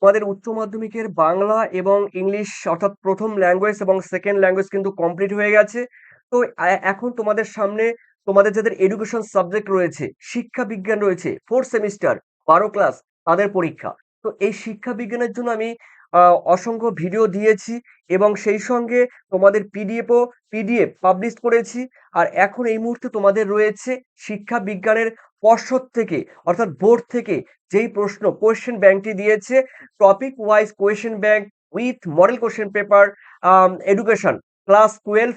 তোমাদের উচ্চ মাধ্যমিকের বাংলা এবং ইংলিশ অর্থাৎ প্রথম ল্যাঙ্গুয়েজ এবং সেকেন্ড ল্যাঙ্গুয়েজ কিন্তু কমপ্লিট হয়ে গেছে। তো এখন তোমাদের সামনে তোমাদের যাদের এডুকেশন সাবজেক্ট রয়েছে, শিক্ষা বিজ্ঞান রয়েছে, ফোর্থ সেমিস্টার 12 ক্লাস তাদের পরীক্ষা। তো এই শিক্ষা বিজ্ঞানের জন্য আমি অসংখ্য ভিডিও দিয়েছি এবং সেই সঙ্গে তোমাদের পিডিএফ পাবলিশ করেছি। আর এখন এই মুহূর্তে তোমাদের রয়েছে শিক্ষা বিজ্ঞানের পর্ষদ থেকে অর্থাৎ বোর্ড থেকে যেই প্রশ্ন কোয়েশ্চেন ব্যাংকটি দিয়েছে, topic wise question bank with model question paper, education class 12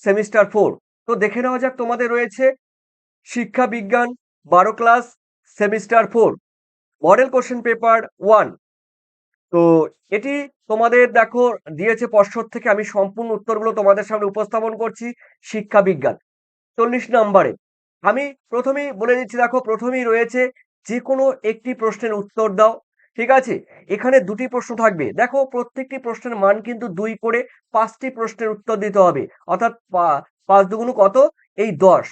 semester 4। তো দেখে নেওয়া যাক তোমাদের রয়েছে শিক্ষা বিজ্ঞান 12 class semester 4 model question paper 1। তো এটি তোমাদের দেখো দিয়েছে পর্ষদ থেকে। আমি সম্পূর্ণ উত্তরগুলো তোমাদের সামনে উপস্থাপন করছি। শিক্ষা বিজ্ঞান 40 নম্বরে আমি প্রথমেই বলে দিচ্ছি, দেখো প্রথমেই রয়েছে যে কোনো একটি প্রশ্নের উত্তর দাও। ঠিক আছে, এখানে দুটি প্রশ্ন থাকবে। দেখো প্রত্যেকটি প্রশ্নের মান কিন্তু 2 করে 5টি প্রশ্নের উত্তর দিতে হবে, অর্থাৎ 5 দুগুণ কত, এই 10।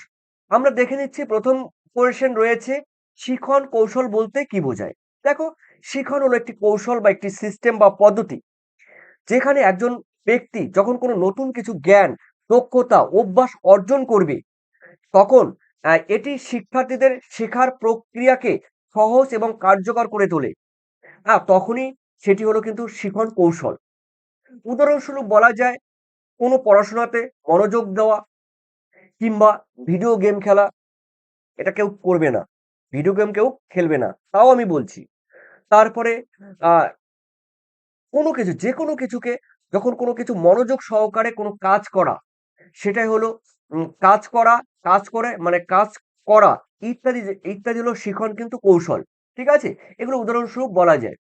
আমরা দেখে নিচ্ছি প্রথম কোয়েশ্চেন রয়েছে শিখন কৌশল বলতে কি বোঝায়। দেখো, শিখন হলো একটি কৌশল বা একটি সিস্টেম বা পদ্ধতি, যেখানে একজন ব্যক্তি যখন কোনো নতুন কিছু জ্ঞান, দক্ষতা, অভ্যাস অর্জন করবে, তখন এটি শিক্ষার্থীদের শেখার প্রক্রিয়াকে সহজ এবং কার্যকর করে তোলে। তখনই সেটি হলো কিন্তু শিখন কৌশল। উদাহরণস্বরূপ বলা যায় কোনো পড়াশোনাতে মনোযোগ দেওয়া কিংবা ভিডিও গেম খেলা, এটা কেউ করবে না। ভিডিও গেম কেউ খেলবে না, তাও আমি বলছি। তারপরে আহ কোনো কিছু, যেকোনো কিছুকে যখন কোনো কিছু মনোযোগ সহকারে কোনো কাজ করা, সেটাই হলো কাজ করা, কাজ করে মানে কাজ করা ইত্যাদি হলো শিখন কিন্তু কৌশল। ঠিক আছে? এগুলো উদাহরণস্বরূপ বলা যায়।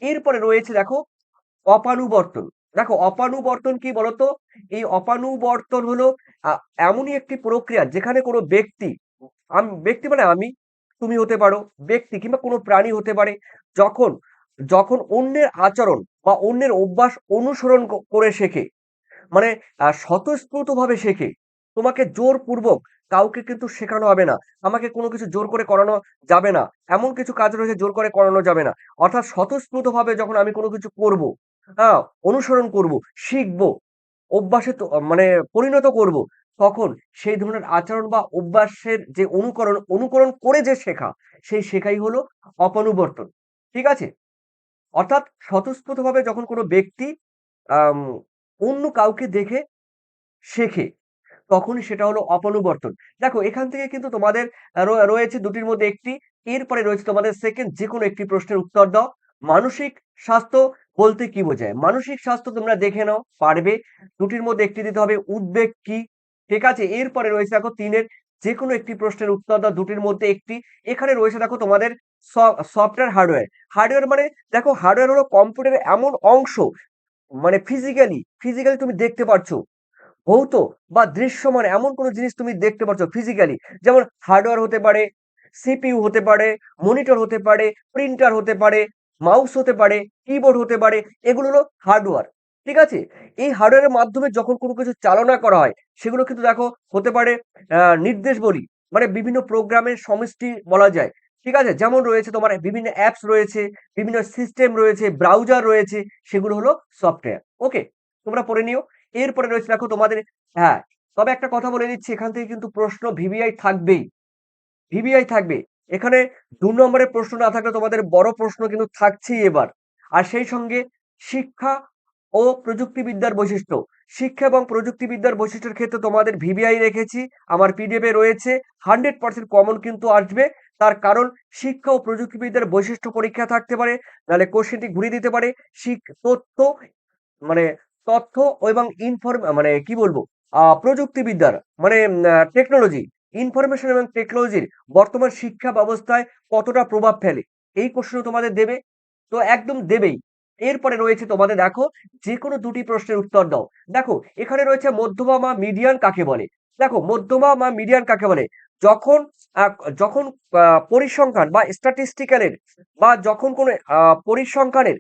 এরপরে রয়েছে দেখো অপানুবর্তন। দেখো অপানুবর্তন কি বলতো? এই অপানুবর্তন হলো আ এমনই একটি প্রক্রিয়া যেখানে কোনো ব্যক্তি, ব্যক্তি মানে আমি, তুমি হতে পারো, ব্যক্তি কিংবা কোনো প্রাণী হতে পারে। যখন যখন অন্যের আচরণ বা অন্যের অভ্যাস অনুসরণ করে শেখে, মানে স্বতঃস্ফূর্তভাবে শেখে। তোমাকে জোরপূর্বক কাউকে কিন্তু শেখানো হবে না। আমাকে কোনো কিছু জোর করে করানো যাবে না। এমন কিছু কাজ রয়েছে জোর করে করানো যাবে না। অর্থাৎ স্বতঃস্ফূর্তভাবে যখন আমি কোনো কিছু করব, হ্যাঁ? অনুসরণ করব, শিখব, অভ্যাসে তো মানে পরিণত করব, তখন সেই ধরনের আচরণ বা অভ্যাসের যে অনুকরণ করে যে শেখা, সেই শেখাই হলো অপানুবর্তন। ঠিক আছে? অর্থাৎ স্বতঃস্ফূর্তভাবে যখন কোনো ব্যক্তি আম অন্য কাউকে দেখে শেখে, তখনই সেটা হলো অপনুবর্তন। দেখো এখান থেকে কিন্তু তোমাদের রয়েছে দুটির মধ্যে একটি। এরপরে রয়েছে তোমাদের সেকেন্ড, যেকোনো একটি প্রশ্নের উত্তর দাও। মানসিক স্বাস্থ্য বলতে কি বোঝায়? মানসিক স্বাস্থ্য তোমরা দেখে নাও, পারবে। দুটির মধ্যে একটি দিতে হবে, উদ্বেগ কি? ঠিক আছে? এরপরে রয়েছে দেখো ৩ এর যেকোনো একটি প্রশ্নের উত্তর দাও, দুটির মধ্যে একটি। এখানে রয়েছে দেখো তোমাদের স সফটওয়্যার, হার্ডওয়্যার। হার্ডওয়্যার মানে দেখো হার্ডওয়্যার হলো কম্পিউটারের এমন অংশ, মানে ফিজিক্যালি তুমি দেখতে পাচ্ছ। ভৌত বা দৃশ্যমান এমন কোনো জিনিস তুমি দেখতে পাচ্ছ ফিজিক্যালি। যেমন হার্ডওয়্যার হতে পারে, সিপিইউ হতে পারে, মনিটর হতে পারে, প্রিন্টার হতে পারে, মাউস হতে পারে, কিবোর্ড হতে পারে। এগুলো হলো হার্ডওয়্যার। ঠিক আছে? এই হার্ডওয়্যারের মাধ্যমে যখন কোনো কিছু চালনা করা হয়, সেগুলো কিন্তু দেখো হতে পারে নির্দেশবলী, মানে বিভিন্ন প্রোগ্রামের সমষ্টি বলা যায়। ঠিক আছে? যেমন রয়েছে তোমার বিভিন্ন অ্যাপস রয়েছে, বিভিন্ন সিস্টেম রয়েছে, ব্রাউজার রয়েছে, সেগুলো হলো সফটওয়্যার। ওকে? তোমরা পড়ে নিও। এরপরে রয়েছে দেখো তোমাদের, হ্যাঁ, তবে একটা কথা বলে দিচ্ছি, এখান থেকে কিন্তু প্রশ্ন ভিভিআই থাকবেই। ভিভিআই থাকবে। এখানে ২ নম্বরের প্রশ্ন না থাকলে তোমাদের বড় প্রশ্ন কিন্তু থাকছেই এবার। আর সেই সঙ্গে শিক্ষা ও প্রযুক্তিবিদ্যার বৈশিষ্ট্য। শিক্ষা এবং প্রযুক্তিবিদ্যার বৈশিষ্ট্যের ক্ষেত্রে তোমাদের ভিভিআই রেখেছি। আমার পিডিএফ এ রয়েছে। 100% কমন কিন্তু আসবে। তার কারণ শিক্ষা ও প্রযুক্তিবিদ্যার বৈশিষ্ট্য পরীক্ষা থাকতে পারে। নাহলে কোশ্চেনটি ঘুরিয়ে দিতে পারে। তথ্য, মানে তথ্য এবং মানে কি বলবো? প্রযুক্তিবিদ্যার মানে টেকনোলজি, ইনফরমেশন এবং টেকনোলজির বর্তমান শিক্ষা ব্যবস্থায় কতটা প্রভাব ফেলে? এই প্রশ্ন তোমাদের দেবে। তো একদম দেবেই। এরপরে রয়েছে তোমাদের দেখো যেকোনো ২ টি প্রশ্নের উত্তর দাও। দেখো এখানে রয়েছে মধ্যমা বা মিডিয়ান কাকে বলে? দেখো মধ্যমা বা মিডিয়ান কাকে বলে? যখন আ যখন পরিসংখ্যান বা স্ট্যাটিস্টিক্যাল এর বা যখন কোনো পরিসংখ্যানের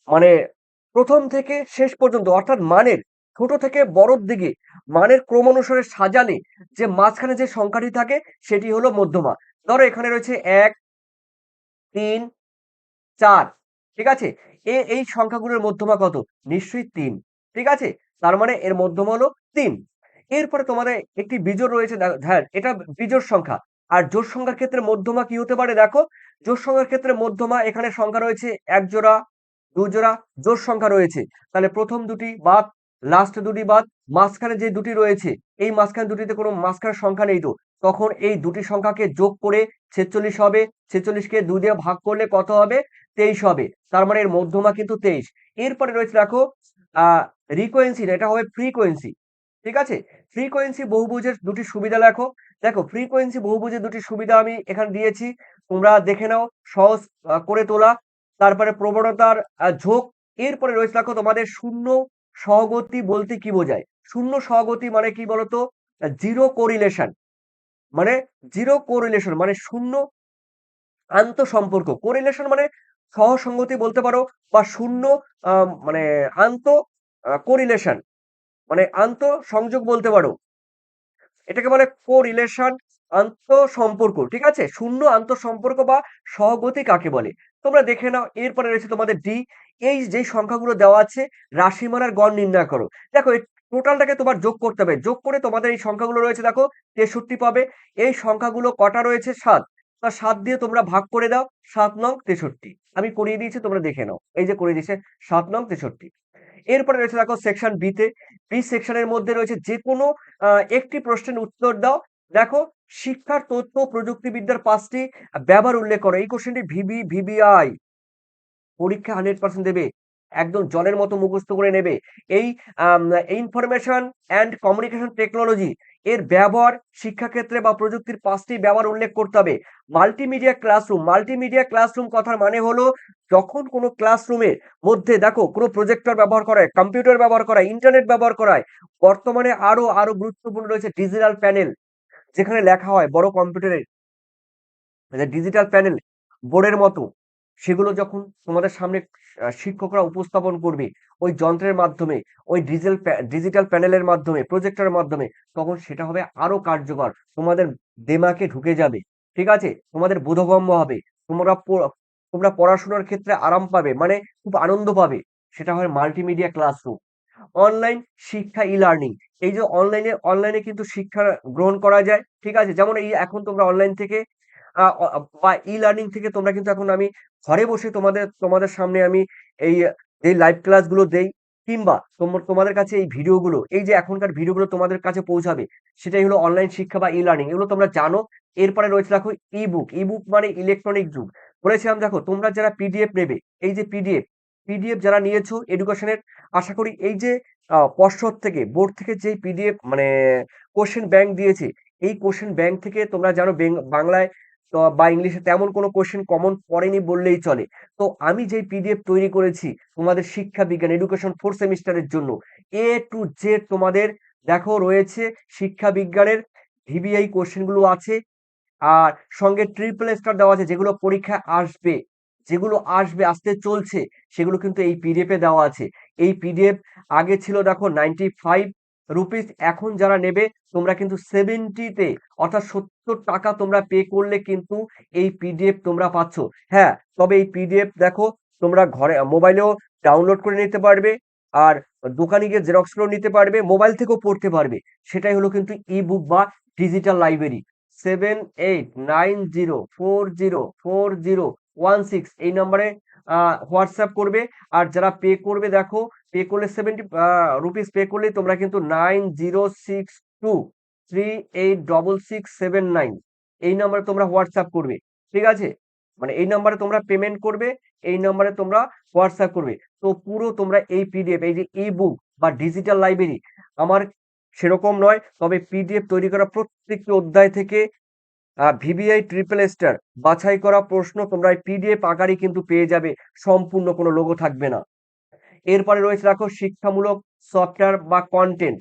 মানে ১ম থেকে শেষ পর্যন্ত, অর্থাৎ মানের ছোট থেকে বড়র দিকে মানের ক্রমানুসারে সাজালে যে মাঝখানে যে সংখ্যাটি থাকে সেটি হলো মধ্যমা। ধরো এখানে রয়েছে ১, ৩, ৪। ঠিক আছে? এই সংখ্যাগুলোর মধ্যমা কত? নিশ্চয়ই ৩। ঠিক আছে? তার মানে এর মধ্যমা হলো ৩। এরপরে তোমাদের একটি বিজোড় রয়েছে হ্যাঁ, এটা বিজোড় সংখ্যা। আর জোড় সংখ্যার ক্ষেত্রে মধ্যমা কি হতে পারে দেখো? জোড় সংখ্যার ক্ষেত্রে মধ্যমা এখানে সংখ্যা রয়েছে ১ জোড়া, ২ জোড়া জোড় সংখ্যা রয়েছে। তাহলে ১ম দুটি বাদ, লাস্ট দুটি বাদ, মাঝখানে যে দুটি রয়েছে, এই মাঝখানে দুটিতে কোনো মাঝখানের সংখ্যা নেই তো। তখন এই দুটি সংখ্যাকে যোগ করে ৪৬ হবে। ৪৬ কে ২ দিয়ে ভাগ করলে কত হবে? ২৩ হবে। তার মানে এর মধ্যমা কিন্তু ২৩। এরপরে রয়েছে দেখো আ রিকোয়েন্সি না, এটা হবে ফ্রিকোয়েন্সি। ঠিক আছে? ফ্রিকোয়েন্সি বহুভুজের দুটি সুবিধা লেখো। দেখো ফ্রিকোয়েন্সি বহুভুজের দুটি সুবিধা আমি এখানে দিয়েছি। তোমরা দেখে নাও সহজ করে তোলা। তারপরে প্রবণতার ঝোঁক। এরপরে রয়েছে দেখো তোমাদের শূন্য সহগতি বলতে কি বোঝায়? শূন্য সহগতি মানে কি বলতো? জিরো কোরিলেশন মানে জিরো কোরিলেশন মানে শূন্য আন্তঃসম্পর্ক। কোরিলেশন মানে সহসঙ্গতি বলতে পারো বা শূন্য মানে আন্ত কোরিলেশন মানে আন্তঃসংযোগ বলতে পারো। এটাকে বলে কোরিলেশন আন্তঃসম্পর্ক। ঠিক আছে? শূন্য আন্তঃসম্পর্ক বা সহগতি কাকে বলে? তোমরা দেখে নাও। এরপরে রয়েছে তোমাদের ডি। এই যেই সংখ্যাগুলো দেওয়া আছে রাশিমালার গড় নির্ণয় করো। দেখো এই টোটালটাকে তোমার যোগ করতে হবে। যোগ করে তোমাদের এই সংখ্যাগুলো রয়েছে দেখো ৬৩ পাবে। এই সংখ্যাগুলো কটা রয়েছে? ৭। ৭ দিয়ে তোমরা ভাগ করে দাও। ৭ নং ৬৩। আমি করিয়ে দিয়েছি তোমরা দেখে নাও। এই যে করিয়ে দিয়েছে ৭ নং ৬৩। এরপরে রয়েছে দেখো সেকশন বি তে। বি সেকশনের মধ্যে রয়েছে যেকোনো একটি প্রশ্নের উত্তর দাও। দেখো শিক্ষার তথ্য ও প্রযুক্তিবিদ্যার ৫ টি ব্যবহার উল্লেখ করো। এই কোশ্চেনটি ভিবিআই পরীক্ষা 100% দেবে। একদম জলের মতো মুখস্থ করে নেবে। এই আম ইনফরমেশন অ্যান্ড কমিউনিকেশন টেকনোলজি এর ব্যবহার শিক্ষাক্ষেত্রে বা প্রযুক্তির ৫ টি ব্যবহার উল্লেখ করতে হবে। মাল্টিমিডিয়া ক্লাসরুম, মাল্টিমিডিয়া ক্লাসরুম কথার মানে হলো যখন কোনো ক্লাসরুমের মধ্যে দেখো কোনো প্রজেক্টর ব্যবহার করা হয়, কম্পিউটার ব্যবহার করা হয়, ইন্টারনেট ব্যবহার করা হয়। বর্তমানে আরো গুরুত্বপূর্ণ রয়েছে ডিজিটাল প্যানেল যেখানে লেখা হয় বড় কম্পিউটারে যে ডিজিটাল প্যানেল বোর্ডের মতো সেগুলো যখন তোমাদের সামনে শিক্ষকরা উপস্থাপন করবে ওই যন্ত্রের মাধ্যমে ওই ডিজিটাল প্যানেলের মাধ্যমে প্রজেক্টরের মাধ্যমে তখন সেটা হবে আরো কার্যকর তোমাদের দিমাগে ঢুকে যাবে ঠিক আছে তোমাদের বোধগম্য হবে তোমরা তোমরা পড়াশোনার ক্ষেত্রে আরাম পাবে মানে খুব আনন্দ পাবে সেটা হয় মাল্টিমিডিয়া ক্লাসরুম অনলাইন শিক্ষা ই-লার্নিং এই যে অনলাইনে কিন্তু শিক্ষা গ্রহণ করা যায় ঠিক আছে যেমন এই এখন তোমরা অনলাইন থেকে বা ই-লার্নিং থেকে তোমরা কিন্তু এখন আমি ঘরে বসে তোমাদের সামনে আমি এই এই লাইভ ক্লাসগুলো দেই কিংবা তোমাদের কাছে এই ভিডিওগুলো এই যে এখনকার ভিডিওগুলো তোমাদের কাছে পৌঁছাবে সেটাই হলো অনলাইন শিক্ষা বা ই-লার্নিং এগুলো তোমরা জানো এরপরে রয়েছে দেখো ই বুক মানে ইলেকট্রনিক যুগ বলেছিলাম দেখো তোমরা যারা পিডিএফ নেবে এই যে পিডিএফ যারা নিয়েছো এডুকেশনের আশা করি এই যে পর্ষদ থেকে বোর্ড থেকে যে পিডিএফ মানে কোশ্চেন ব্যাংক দিয়েছে এই কোশ্চেন ব্যাংক থেকে তোমরা জানো বাংলায় তো বা ইংলিশে তেমন কোনো কোশ্চেন কমন পড়েনি বললেই চলে তো আমি যেই পিডিএফ তৈরি করেছি তোমাদের শিক্ষা বিজ্ঞান এডুকেশন 4 সেমিস্টারের জন্য এ টু জেড তোমাদের দেখো রয়েছে শিক্ষা বিজ্ঞানের ভিবিআই কোশ্চেন গুলো আছে আর সঙ্গে ট্রিপল স্টার দেওয়া আছে যেগুলো পরীক্ষায় আসবে যেগুলো আসবে আসতে চলছে সেগুলো কিন্তু এই পিডিএফ এ দেওয়া আছে এই পিডিএফ আগে ছিল দেখো 95 রুপিস এখন যারা নেবে তোমরা কিন্তু 70 তে অর্থাৎ 70 টাকা তোমরা পে করলে কিন্তু এই পিডিএফ তোমরা পাচ্ছ হ্যাঁ তবে এই পিডিএফ দেখো তোমরা ঘরে মোবাইলেও ডাউনলোড করে নিতে পারবে আর দোকানে গিয়ে জেরক্স করে নিতে পারবে মোবাইল থেকেও পড়তে পারবে সেটাই হলো কিন্তু ই বুক বা ডিজিটাল লাইব্রেরি 7890404016 এই নম্বরে হোয়াটসঅ্যাপ করবে আর যারা পে করবে দেখো পে করলে 70 রুপিস পে করলে তোমরা কিন্তু 9062386679 এই নম্বরে তোমরা হোয়াটসঅ্যাপ করবে ঠিক আছে মানে এই নম্বরে তোমরা পেমেন্ট করবে এই নম্বরে তোমরা হোয়াটসঅ্যাপ করবে তো পুরো তোমরা এই পিডিএফ এই যে ই বুক বা ডিজিটাল লাইব্রেরি আমার সেরকম নয় তবে পিডিএফ তৈরি করা প্রত্যেকটি অধ্যায় থেকে ভিবিআই ট্রিপল স্টার বাছাই করা প্রশ্ন তোমরা এই পিডিএফ আকারে কিন্তু পেয়ে যাবে সম্পূর্ণ কোনো লোগো থাকবে না এরপরে রয়েছে দেখো শিক্ষামূলক সফটওয়্যার বা কন্টেন্ট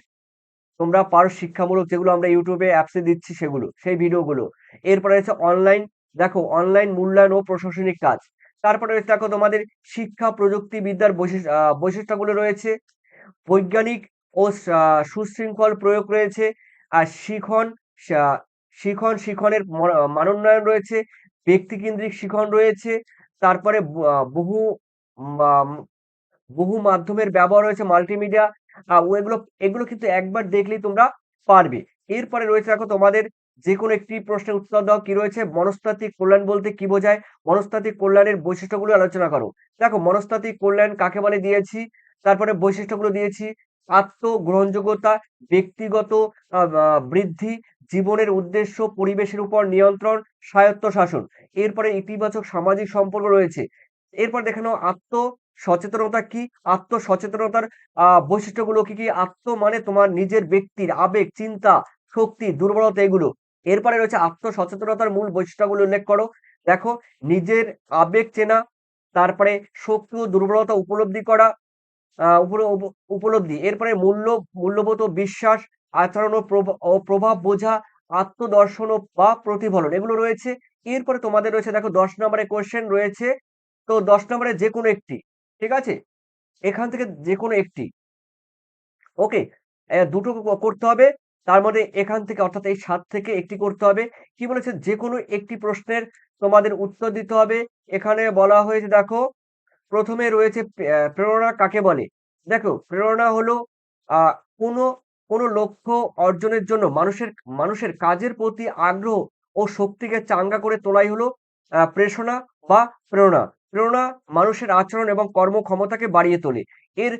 তোমরা পারো শিক্ষামূলক যেগুলো আমরা ইউটিউবে অ্যাপসে দিচ্ছি সেগুলো সেই ভিডিওগুলো এরপরে রয়েছে অনলাইন দেখো অনলাইন মূল্যায়ন ও প্রশাসনিক কাজ তারপরে রয়েছে দেখো তোমাদের শিক্ষা প্রযুক্তিবিদ্যার বৈশিষ্ট্যগুলো রয়েছে বৈজ্ঞানিক ও সুশৃঙ্খল প্রয়োগ রয়েছে আর শা- শিখনের মানোন্নয়ন রয়েছে ব্যক্তিকেন্দ্রিক শিখন রয়েছে তারপরে বহু আম বহু মাধ্যমের ব্যবহার হয়েছে, মাল্টিমিডিয়া, এগুলো এগুলো কিন্তু একবার দেখলেই তোমরা পারবে। এরপরে রয়েছে দেখো তোমাদের যেকোনো একটি প্রশ্নের উত্তর দাও। কি রয়েছে? মনস্তাত্ত্বিক কল্যাণ বলতে কি বোঝায়? মনস্তাত্ত্বিক কল্যাণের বৈশিষ্ট্যগুলো আলোচনা করো। দেখো মনস্তাত্ত্বিক কল্যাণ কাকে বলে দিয়েছি, তারপরে বৈশিষ্ট্যগুলো দিয়েছি। আত্মগ্রহণযোগ্যতা, ব্যক্তিগত বৃদ্ধি, জীবনের উদ্দেশ্য, পরিবেশের উপর নিয়ন্ত্রণ, স্বায়ত্তশাসন। এরপরে ইতিবাচক সামাজিক সম্পর্ক রয়েছে। এরপর দেখে নাও সচেতনতা কি? আত্মসচেতনতার বৈশিষ্ট্যগুলো কি, কি? আত্ম মানে তোমার নিজের ব্যক্তির আবেগ, চিন্তা, শক্তি, দুর্বলতা এগুলো। এরপরে রয়েছে আত্মসচেতনতার মূল বৈশিষ্ট্যগুলো উল্লেখ করো। দেখো নিজের আবেগ চেনা, তারপরে শক্তি ও দুর্বলতা উপলব্ধি করা, উপলব্ধি। এরপরে মূল্যবোধ ও বিশ্বাস, আচরণ ও প্রভাব বোঝা, আত্মদর্শন বা প্রতিফলন এগুলো রয়েছে। এরপরে তোমাদের রয়েছে দেখো ১০ নম্বরের কোয়েশ্চেন রয়েছে। তো ১০ নম্বরে যেকোনো একটি, ঠিক আছে? এখান থেকে যেকোনো একটি, ওকে? দুটো করতে হবে। তার মধ্যে এখান থেকে অর্থাৎ এই ৭ থেকে একটি করতে হবে। কি বলেছে? যেকোনো একটি প্রশ্নের তোমাদের উত্তর দিতে হবে। এখানে বলা হয়েছে দেখো, ১ম এ রয়েছে প্রেরণা কাকে বলে? দেখো প্রেরণা হলো আ কোনো কোনো লক্ষ্য অর্জনের জন্য মানুষের কাজের প্রতি আগ্রহ ও শক্তিকে চাঙ্গা করে তোলাই হলো প্রেষণা বা প্রেরণা। প্রেরণা মানুষের আচরণ এবং কর্মক্ষমতাকে বাড়িয়ে তোলে। এর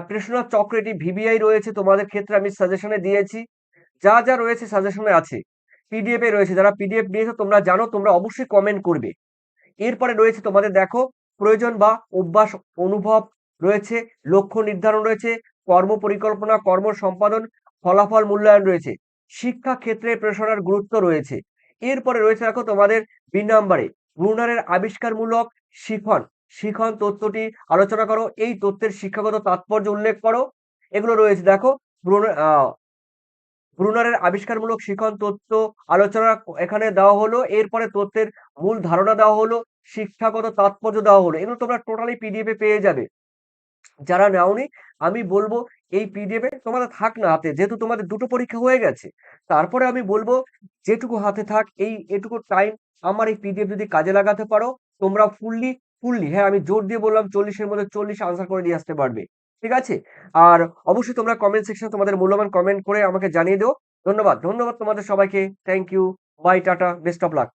প্রেষণা চক্র, এটি ভিবিআই রয়েছে তোমাদের ক্ষেত্রে, আমি সাজেশনে দিয়েছি। যা রয়েছে সাজেশনে আছে। পিডিএফ এ রয়েছে। যারা পিডিএফ নিয়েছো তোমরা জানো, তোমরা অবশ্যই কমেন্ট করবে। এরপরে রয়েছে তোমাদের দেখো প্রয়োজন বা অভ্যাস, অনুভব রয়েছে, লক্ষ্য নির্ধারণ রয়েছে, কর্ম পরিকল্পনা, কর্ম সম্পাদন, ফলাফল মূল্যায়ন রয়েছে। শিক্ষা ক্ষেত্রে প্রেরণার গুরুত্ব রয়েছে। এরপরে রয়েছে দেখো তোমাদের ২ নাম্বারে ব্রুনারের আবিষ্কারমূলক শিখন। শিখন তত্ত্বটি আলোচনা করো। এই তথ্যের শিক্ষাগত তাৎপর্য উল্লেখ করো। এগুলো রয়েছে দেখো। ব্রুনার ব্রুনারের আবিষ্কারমূলক শিখন তত্ত্ব আলোচনা এখানে দেওয়া হলো। এরপরে তথ্যের মূল ধারণা দেওয়া হলো, শিক্ষাগত তাৎপর্য দেওয়া হলো। এগুলো তোমরা টোটালি পিডিএফ এ পেয়ে যাবে। যারা নেওনি, আমি বলব এই পিডিএফ এ তোমাদের থাক না হাতে, যেহেতু তোমাদের দুটো পরীক্ষা হয়ে গেছে। তারপরে আমি বলব যেটুকু হাতে থাক, এটুকু টাইম আমার এই পিডিএফ যদি কাজে লাগাতে পারো, তোমরা ফুললি, হ্যাঁ আমি জোর দিয়ে বললাম ৪০ এর মধ্যে ৪০ আনসার করে দিয়ে আসতে পারবে। ঠিক আছে? আর অবশ্যই তোমরা কমেন্ট সেকশনে তোমাদের মূল্যবান কমেন্ট করে আমাকে জানিয়ে দিও। ধন্যবাদ। ধন্যবাদ তোমাদের সবাইকে। Thank you. বাই, টাটা। Best of lakh.